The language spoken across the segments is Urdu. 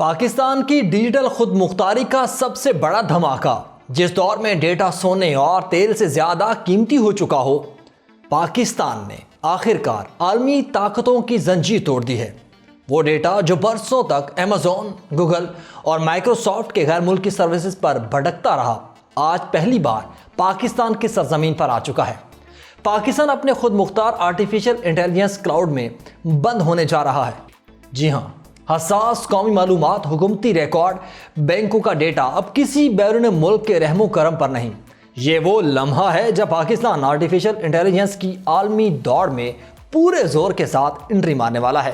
پاکستان کی ڈیجیٹل خود مختاری کا سب سے بڑا دھماکہ، جس دور میں ڈیٹا سونے اور تیل سے زیادہ قیمتی ہو چکا ہو، پاکستان نے آخرکار عالمی طاقتوں کی زنجیر توڑ دی ہے۔ وہ ڈیٹا جو برسوں تک ایمیزون، گوگل اور مائیکروسافٹ کے غیر ملکی سروسز پر بھٹکتا رہا، آج پہلی بار پاکستان کی سرزمین پر آ چکا ہے۔ پاکستان اپنے خود مختار آرٹیفیشل انٹیلیجنس کلاؤڈ میں بند ہونے جا رہا ہے۔ جی ہاں، حساس قومی معلومات، حکومتی ریکارڈ، بینکوں کا ڈیٹا اب کسی بیرون ملک کے رحم و کرم پر نہیں۔ یہ وہ لمحہ ہے جب پاکستان آرٹیفیشل انٹیلیجنس کی عالمی دوڑ میں پورے زور کے ساتھ انٹری مارنے والا ہے۔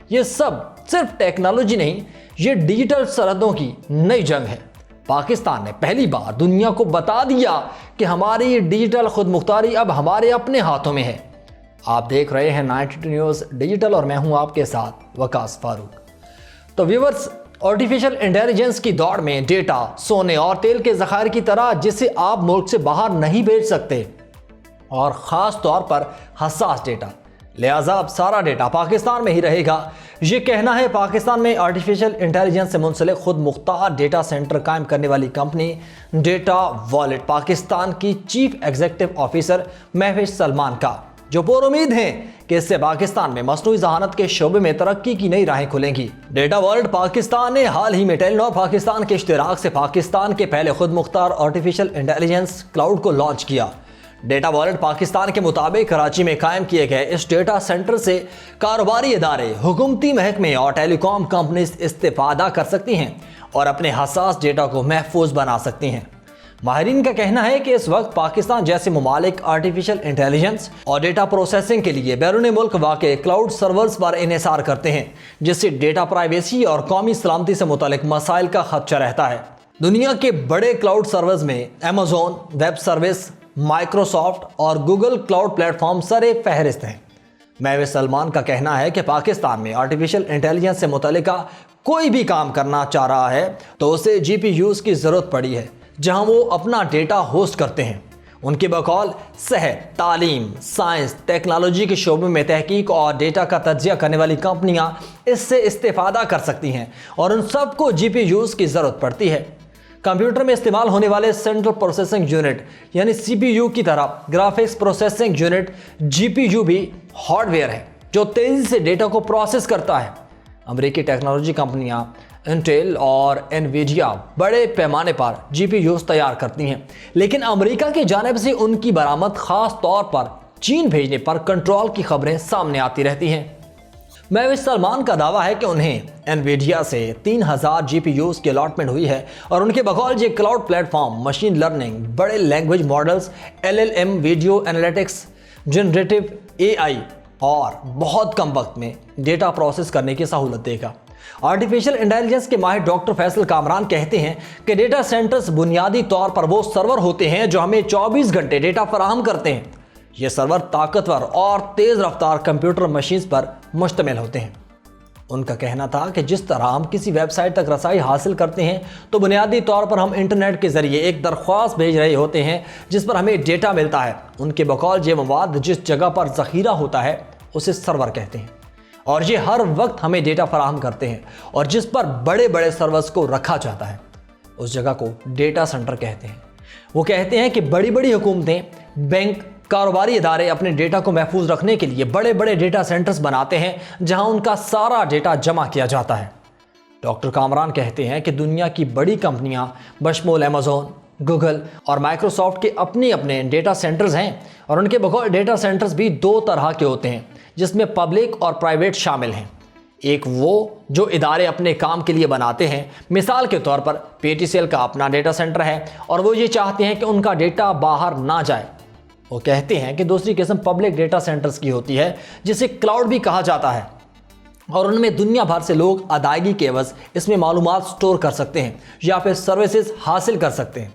یہ سب صرف ٹیکنالوجی نہیں، یہ ڈیجیٹل سرحدوں کی نئی جنگ ہے۔ پاکستان نے پہلی بار دنیا کو بتا دیا کہ ہماری ڈیجیٹل خود مختاری اب ہمارے اپنے ہاتھوں میں ہے۔ آپ دیکھ رہے ہیں 92 نیوز ڈیجیٹل اور میں ہوں آپ کے ساتھ وقاص فاروق۔ تو ویورز، آرٹیفیشل انٹیلیجنس کی دوڑ میں ڈیٹا سونے اور تیل کے ذخائر کی طرح جسے آپ ملک سے باہر نہیں بھیج سکتے، اور خاص طور پر حساس ڈیٹا، لہٰذا اب سارا ڈیٹا پاکستان میں ہی رہے گا۔ یہ کہنا ہے پاکستان میں آرٹیفیشل انٹیلیجنس سے منسلک خود مختار ڈیٹا سینٹر قائم کرنے والی کمپنی ڈیٹا والیٹ پاکستان کی chief executive officer Mehwish Salman کا، جو پر امید ہیں کہ اس سے پاکستان میں مصنوعی ذہانت کے شعبے میں ترقی کی نئی راہیں کھلیں گی۔ ڈیٹا والیٹ پاکستان نے حال ہی میں ٹیلینور پاکستان کے اشتراک سے پاکستان کے پہلے خود مختار آرٹیفیشل انٹیلیجنس کلاؤڈ کو لانچ کیا۔ ڈیٹا والیٹ پاکستان کے مطابق کراچی میں قائم کیے گئے اس ڈیٹا سینٹر سے کاروباری ادارے، حکومتی محکمے اور ٹیلی کام کمپنیز استفادہ کر سکتی ہیں اور اپنے حساس ڈیٹا کو محفوظ بنا سکتی ہیں۔ ماہرین کا کہنا ہے کہ اس وقت پاکستان جیسے ممالک آرٹیفیشل انٹیلیجنس اور ڈیٹا پروسیسنگ کے لیے بیرون ملک واقع کلاؤڈ سرورز پر انحصار کرتے ہیں، جس سے ڈیٹا پرائیویسی اور قومی سلامتی سے متعلق مسائل کا خدشہ رہتا ہے۔ دنیا کے بڑے کلاؤڈ سرورز میں ایمیزون ویب سروس، مائیکروسافٹ اور گوگل کلاؤڈ پلیٹ فارم سر فہرست ہیں۔ مہوش سلمان کا کہنا ہے کہ پاکستان میں آرٹیفیشل انٹیلیجنس سے متعلقہ کوئی بھی کام کرنا چاہ رہا ہے تو اسے جی پی یوز کی ضرورت پڑی ہے، جہاں وہ اپنا ڈیٹا ہوسٹ کرتے ہیں۔ ان کے بقول صحت، تعلیم، سائنس، ٹیکنالوجی کے شعبے میں تحقیق اور ڈیٹا کا تجزیہ کرنے والی کمپنیاں اس سے استفادہ کر سکتی ہیں، اور ان سب کو جی پی یوز کی ضرورت پڑتی ہے۔ کمپیوٹر میں استعمال ہونے والے سینٹرل پروسیسنگ یونٹ یعنی سی پی یو کی طرح گرافکس پروسیسنگ یونٹ جی پی یو بھی ہارڈ ویئر ہے جو تیزی سے ڈیٹا کو پروسیس کرتا ہے۔ امریکی ٹیکنالوجی کمپنیاں انٹیل اور انویڈیا بڑے پیمانے پر جی پی یوز تیار کرتی ہیں، لیکن امریکہ کی جانب سے ان کی برآمد خاص طور پر چین بھیجنے پر کنٹرول کی خبریں سامنے آتی رہتی ہیں۔ مہوش سلمان کا دعویٰ ہے کہ انہیں انویڈیا سے 3000 جی پی یوز کی الاٹمنٹ ہوئی ہے، اور ان کے بقول یہ cloud platform machine learning, بڑے language models, LLM، video analytics, generative AI اور بہت کم وقت میں ڈیٹا پروسیس کرنے کی سہولت دے گا۔ آرٹیفیشل انٹیلیجنس کے ماہر ڈاکٹر فیصل کامران کہتے ہیں کہ ڈیٹا سینٹرز بنیادی طور پر وہ سرور ہوتے ہیں جو ہمیں 24 گھنٹے ڈیٹا فراہم کرتے ہیں۔ یہ سرور طاقتور اور تیز رفتار کمپیوٹر مشینز پر مشتمل ہوتے ہیں۔ ان کا کہنا تھا کہ جس طرح ہم کسی ویب سائٹ تک رسائی حاصل کرتے ہیں تو بنیادی طور پر ہم انٹرنیٹ کے ذریعے ایک درخواست بھیج رہے ہوتے ہیں جس پر ہمیں ڈیٹا ملتا ہے۔ ان کے بقول یہ مواد جس جگہ پر ذخیرہ ہوتا ہے اسے سرور کہتے ہیں، اور یہ ہر وقت ہمیں ڈیٹا فراہم کرتے ہیں، اور جس پر بڑے بڑے سرورز کو رکھا جاتا ہے اس جگہ کو ڈیٹا سینٹر کہتے ہیں۔ وہ کہتے ہیں کہ بڑی بڑی حکومتیں، بینک، کاروباری ادارے اپنے ڈیٹا کو محفوظ رکھنے کے لیے بڑے بڑے ڈیٹا سینٹرز بناتے ہیں جہاں ان کا سارا ڈیٹا جمع کیا جاتا ہے۔ ڈاکٹر کامران کہتے ہیں کہ دنیا کی بڑی کمپنیاں بشمول ایمیزون، گوگل اور مائیکروسافٹ کے اپنے ڈیٹا سینٹرز ہیں، اور ان کے بقول ڈیٹا سینٹرز بھی دو طرح کے ہوتے ہیں جس میں پبلک اور پرائیویٹ شامل ہیں۔ ایک وہ جو ادارے اپنے کام کے لیے بناتے ہیں، مثال کے طور پر PTCL کا اپنا ڈیٹا سینٹر ہے، اور وہ یہ چاہتے ہیں کہ ان کا ڈیٹا باہر نہ جائے۔ وہ کہتے ہیں کہ دوسری قسم پبلک ڈیٹا سینٹرز کی ہوتی ہے جسے کلاؤڈ بھی کہا جاتا ہے، اور ان میں دنیا بھر سے لوگ ادائیگی کے عوض اس میں معلومات سٹور کر سکتے ہیں یا پھر سروسز حاصل کر سکتے ہیں،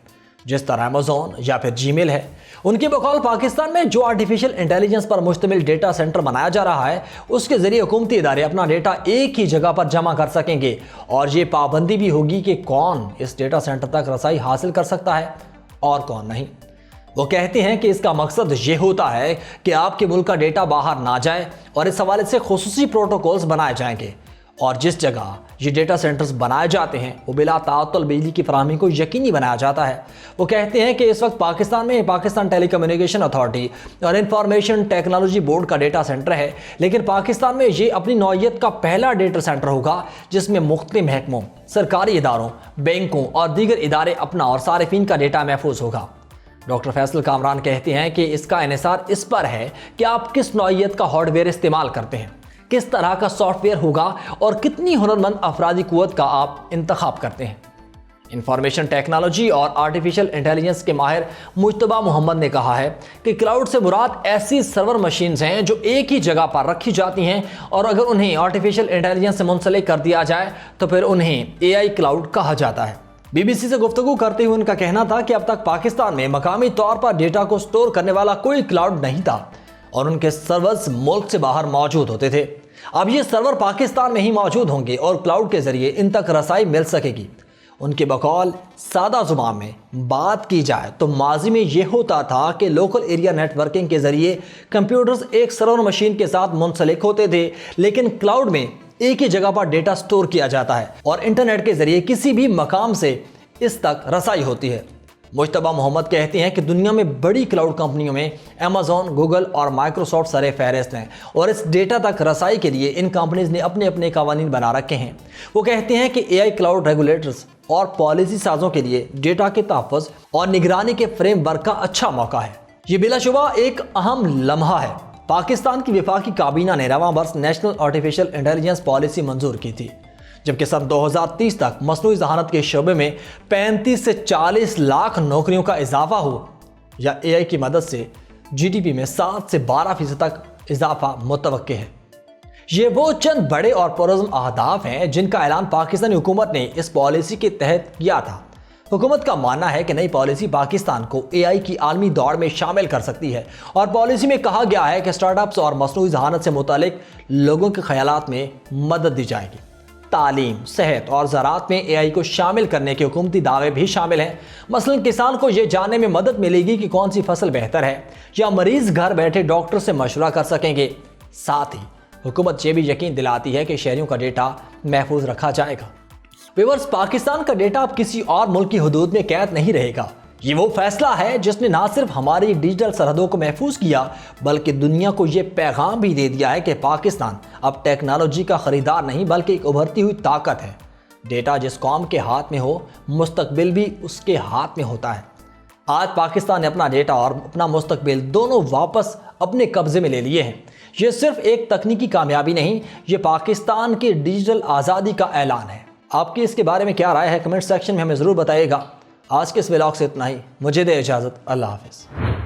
جس طرح ایمیزون یا پھر جی میل ہے۔ ان کے بقول پاکستان میں جو آرٹیفیشل انٹیلیجنس پر مشتمل ڈیٹا سینٹر بنایا جا رہا ہے اس کے ذریعے حکومتی ادارے اپنا ڈیٹا ایک ہی جگہ پر جمع کر سکیں گے، اور یہ پابندی بھی ہوگی کہ کون اس ڈیٹا سینٹر تک رسائی حاصل کر سکتا ہے اور کون نہیں۔ وہ کہتے ہیں کہ اس کا مقصد یہ ہوتا ہے کہ آپ کے ملک کا ڈیٹا باہر نہ جائے، اور اس حوالے سے خصوصی پروٹوکولز بنائے جائیں گے، اور جس جگہ یہ ڈیٹا سینٹرز بنائے جاتے ہیں وہ بلا تعطل بجلی کی فراہمی کو یقینی بنایا جاتا ہے۔ وہ کہتے ہیں کہ اس وقت پاکستان میں پاکستان ٹیلی کمیونیکیشن اتھارٹی اور انفارمیشن ٹیکنالوجی بورڈ کا ڈیٹا سینٹر ہے، لیکن پاکستان میں یہ اپنی نوعیت کا پہلا ڈیٹا سینٹر ہوگا جس میں مختلف محکموں، سرکاری اداروں، بینکوں اور دیگر ادارے اپنا اور صارفین کا ڈیٹا محفوظ ہوگا۔ ڈاکٹر فیصل کامران کہتے ہیں کہ اس کا انحصار اس پر ہے کہ آپ کس نوعیت کا ہارڈ ویئر استعمال کرتے ہیں، کس طرح کا سافٹ ویئر ہوگا اور کتنی ہنرمند افرادی قوت کا آپ انتخاب کرتے ہیں۔ انفارمیشن ٹیکنالوجی اور آرٹیفیشل انٹیلیجنس کے ماہر مجتبیٰ محمد نے کہا ہے کہ کلاؤڈ سے مراد ایسی سرور مشینز ہیں جو ایک ہی جگہ پر رکھی جاتی ہیں اور اگر انہیں آرٹیفیشل انٹیلیجنس سے منسلک کر دیا جائے تو پھر انہیں AI کلاؤڈ کہا جاتا ہے۔ BBC سے گفتگو کرتے ہوئے ان کا کہنا تھا کہ اب تک پاکستان میں مقامی طور پر ڈیٹا کو سٹور کرنے والا کوئی کلاؤڈ نہیں تھا اور ان کے سرورز ملک سے باہر موجود ہوتے تھے۔ اب یہ سرور پاکستان میں ہی موجود ہوں گے اور کلاؤڈ کے ذریعے ان تک رسائی مل سکے گی۔ ان کے بقول سادہ زبان میں بات کی جائے تو ماضی میں یہ ہوتا تھا کہ لوکل ایریا نیٹ ورکنگ کے ذریعے کمپیوٹرز ایک سرور مشین کے ساتھ منسلک ہوتے تھے، لیکن کلاؤڈ میں ایک ہی جگہ پر ڈیٹا سٹور کیا جاتا ہے اور انٹرنیٹ کے ذریعے کسی بھی مقام سے اس تک رسائی ہوتی ہے۔ مجتبیٰ محمد کہتے ہیں کہ دنیا میں بڑی کلاؤڈ کمپنیوں میں Amazon، گوگل اور مائیکروسافٹ سر فہرست ہیں اور اس ڈیٹا تک رسائی کے لیے ان کمپنیز نے اپنے اپنے قوانین بنا رکھے ہیں۔ وہ کہتے ہیں کہ AI کلاؤڈ ریگولیٹرز اور پالیسی سازوں کے لیے ڈیٹا کے تحفظ اور نگرانی کے فریم ورک کا اچھا موقع ہے۔ یہ بلا شبہ ایک اہم لمحہ ہے۔ پاکستان کی وفاقی کابینہ نے رواں برس نیشنل آرٹیفیشل انٹیلیجنس پالیسی منظور کی تھی، جبکہ سن 2030 تک مصنوعی ذہانت کے شعبے میں 35 سے 40 لاکھ نوکریوں کا اضافہ ہو یا AI کی مدد سے GDP میں 7 سے 12% تک اضافہ متوقع ہے۔ یہ وہ چند بڑے اور پرعزم اہداف ہیں جن کا اعلان پاکستانی حکومت نے اس پالیسی کے تحت کیا تھا۔ حکومت کا ماننا ہے کہ نئی پالیسی پاکستان کو AI کی عالمی دوڑ میں شامل کر سکتی ہے اور پالیسی میں کہا گیا ہے کہ اسٹارٹ اپس اور مصنوعی ذہانت سے متعلق لوگوں کے خیالات میں مدد دی جائے گی۔ تعلیم، صحت اور زراعت میں AI کو شامل کرنے کے حکومتی دعوے بھی شامل ہیں۔ مثلا کسان کو یہ جاننے میں مدد ملے گی کہ کون سی فصل بہتر ہے، یا مریض گھر بیٹھے ڈاکٹر سے مشورہ کر سکیں گے۔ ساتھ ہی حکومت یہ بھی یقین دلاتی ہے کہ شہریوں کا ڈیٹا محفوظ رکھا جائے گا۔ ویورز، پاکستان کا ڈیٹا اب کسی اور ملک کی حدود میں قید نہیں رہے گا۔ یہ وہ فیصلہ ہے جس نے نہ صرف ہماری ڈیجیٹل سرحدوں کو محفوظ کیا بلکہ دنیا کو یہ پیغام بھی دے دیا ہے کہ پاکستان اب ٹیکنالوجی کا خریدار نہیں بلکہ ایک ابھرتی ہوئی طاقت ہے۔ ڈیٹا جس قوم کے ہاتھ میں ہو، مستقبل بھی اس کے ہاتھ میں ہوتا ہے۔ آج پاکستان نے اپنا ڈیٹا اور اپنا مستقبل دونوں واپس اپنے قبضے میں لے لیے ہیں۔ یہ صرف ایک تکنیکی کامیابی نہیں، یہ پاکستان کی ڈیجیٹل آزادی کا اعلان ہے۔ آپ کی اس کے بارے میں کیا رائے ہے؟ کمنٹ سیکشن میں ہمیں ضرور بتائیے گا۔ آج کے اس ولاگ سے اتنا ہی، مجھے دے اجازت، اللہ حافظ۔